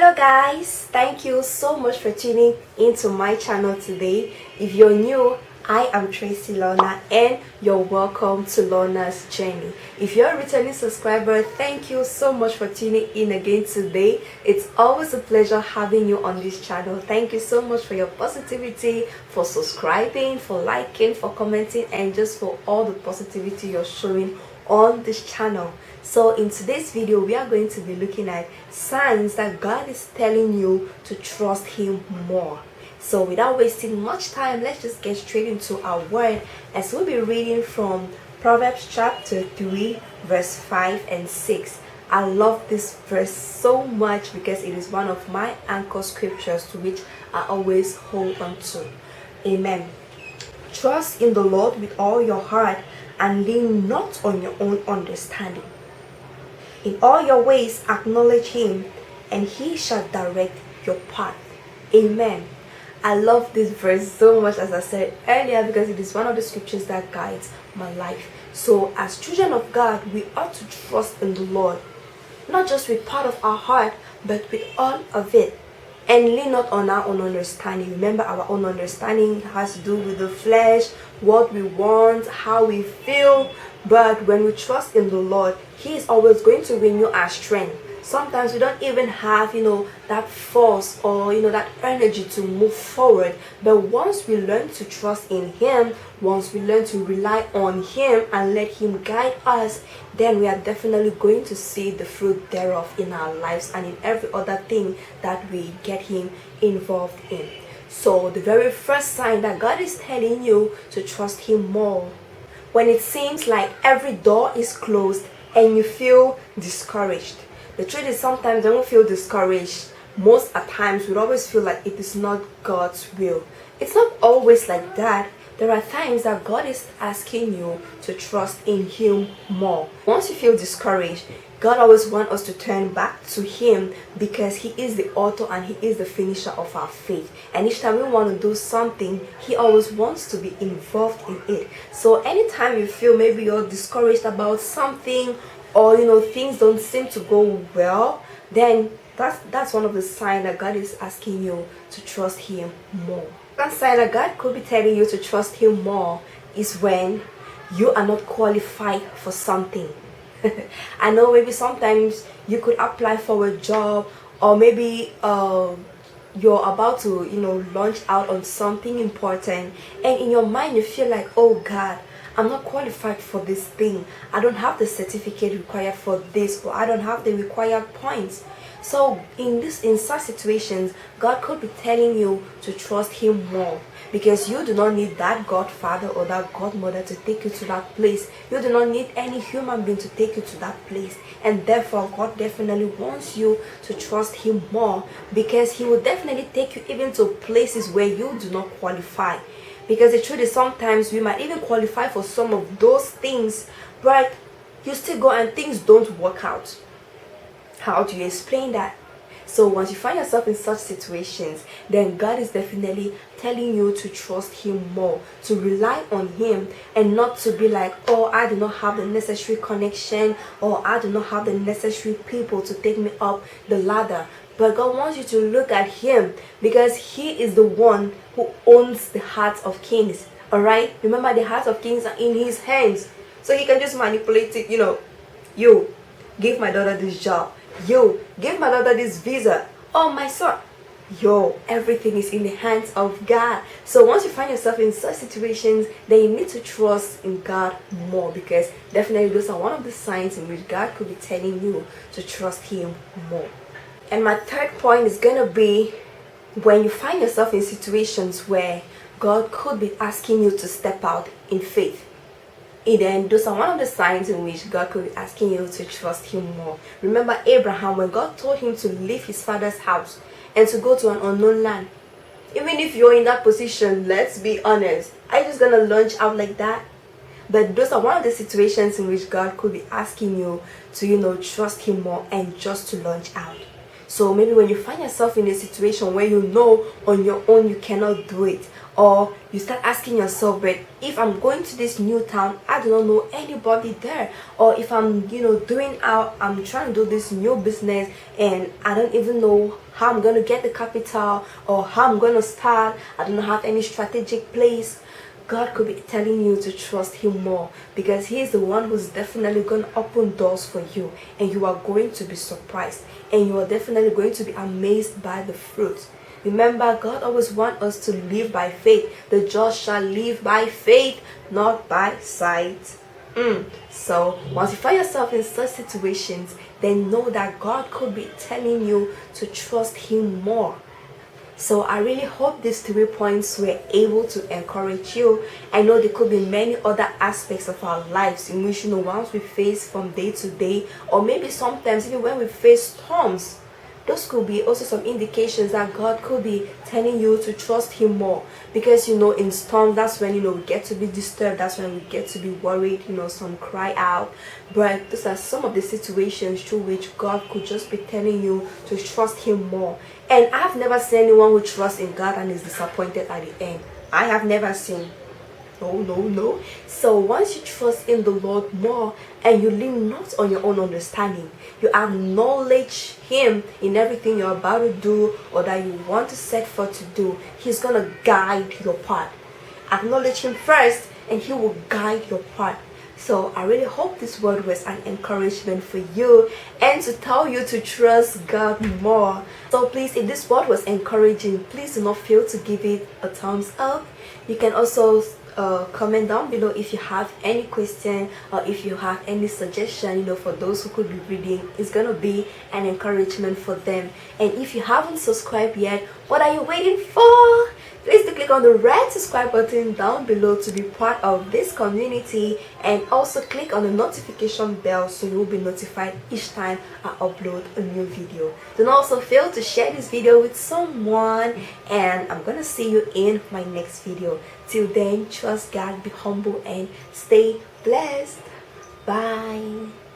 Hello guys, thank you so much for tuning into my channel today. If you're new, I am Tracy Lorna and you're welcome to Lorna's Journey. If you're a returning subscriber, thank you so much for tuning in again today. It's always a pleasure having you on this channel. Thank you so much for your positivity, for subscribing, for liking, for commenting, and just for all the positivity you're showing on this channel. So in today's video, we are going to be looking at signs that God is telling you to trust Him more. So without wasting much time, let's just get straight into our word as we'll be reading from Proverbs chapter 3 verse 5 and 6. I love this verse so much because it is one of my anchor scriptures to which I always hold on to. Amen. Trust in the Lord with all your heart and lean not on your own understanding. In all your ways acknowledge Him, and He shall direct your path. Amen. I love this verse so much, as I said earlier, because it is one of the scriptures that guides my life. So as children of God, we ought to trust in the Lord, not just with part of our heart, but with all of it. And lean not on our own understanding. Remember, our own understanding has to do with the flesh, what we want, how we feel. But when we trust in the Lord, He is always going to renew our strength. Sometimes we don't even have, that force or, that energy to move forward. But once we learn to trust in Him, once we learn to rely on Him and let Him guide us, then we are definitely going to see the fruit thereof in our lives and in every other thing that we get Him involved in. So the very first sign that God is telling you to trust Him more, when it seems like every door is closed and you feel discouraged. The truth is, sometimes when we feel discouraged, most at times we always feel like it is not God's will. It's not always like that. There are times that God is asking you to trust in Him more. Once you feel discouraged, God always wants us to turn back to Him because He is the author and He is the finisher of our faith. And each time we want to do something, He always wants to be involved in it. So anytime you feel maybe you're discouraged about something, or things don't seem to go well, then that's one of the signs that God is asking you to trust Him more. One sign that God could be telling you to trust Him more is when you are not qualified for something. I know maybe sometimes you could apply for a job, or maybe you're about to launch out on something important, and in your mind you feel like, oh God, I'm not qualified for this thing. I don't have the certificate required for this, or I don't have the required points. So in such situations, God could be telling you to trust Him more, because you do not need that godfather or that godmother to take you to that place. You do not need any human being to take you to that place. And therefore, God definitely wants you to trust Him more, because He will definitely take you even to places where you do not qualify. Because the truth is, sometimes we might even qualify for some of those things, but you still go and things don't work out. How do you explain that? So once you find yourself in such situations, then God is definitely telling you to trust Him more, to rely on Him, and not to be like, oh, I do not have the necessary connection, or I do not have the necessary people to take me up the ladder. But God wants you to look at Him, because He is the one who owns the hearts of kings. Alright? Remember, the hearts of kings are in His hands. So He can just manipulate it. You, give my daughter this job. You, give my daughter this visa. Oh, my son. Everything is in the hands of God. So once you find yourself in such situations, then you need to trust in God more, because definitely those are one of the signs in which God could be telling you to trust Him more. And my third point is going to be when you find yourself in situations where God could be asking you to step out in faith. And then those are one of the signs in which God could be asking you to trust Him more. Remember Abraham, when God told him to leave his father's house and to go to an unknown land. Even if you're in that position, let's be honest, are you just going to launch out like that? But those are one of the situations in which God could be asking you to, trust Him more and just to launch out. So maybe when you find yourself in a situation where you know on your own you cannot do it, or you start asking yourself, but if I'm going to this new town, I do not know anybody there, or if I'm I'm trying to do this new business and I don't even know how I'm going to get the capital or how I'm going to start, I don't have any strategic place, God could be telling you to trust him more, because he is the one who's definitely going to open doors for you, and you are going to be surprised, and you are definitely going to be amazed by the fruit. Remember, God always wants us to live by faith. The just shall live by faith, not by sight. So once you find yourself in such situations, then know that God could be telling you to trust him more. So I really hope these 3 points were able to encourage you. I know there could be many other aspects of our lives in which, once we face from day to day, or maybe sometimes even when we face storms, those could be also some indications that God could be telling you to trust him more. Because in storms, that's when we get to be disturbed, that's when we get to be worried, some cry out. But those are some of the situations through which God could just be telling you to trust him more. And I've never seen anyone who trusts in God and is disappointed at the end. I have never seen. No. So once you trust in the Lord more and you lean not on your own understanding, you acknowledge him in everything you're about to do or that you want to set forth to do, he's gonna guide your path. Acknowledge him first and he will guide your path. So I really hope this word was an encouragement for you and to tell you to trust God more. So please, if this word was encouraging, please do not fail to give it a thumbs up. You can also comment down below if you have any question or if you have any suggestion, for those who could be reading. It's gonna be an encouragement for them. And if you haven't subscribed yet, what are you waiting for? Please do click on the red subscribe button down below to be part of this community, and also click on the notification bell so you will be notified each time I upload a new video. Don't also fail to share this video with someone, and I'm gonna see you in my next video. Till then, trust God, be humble, and stay blessed. Bye.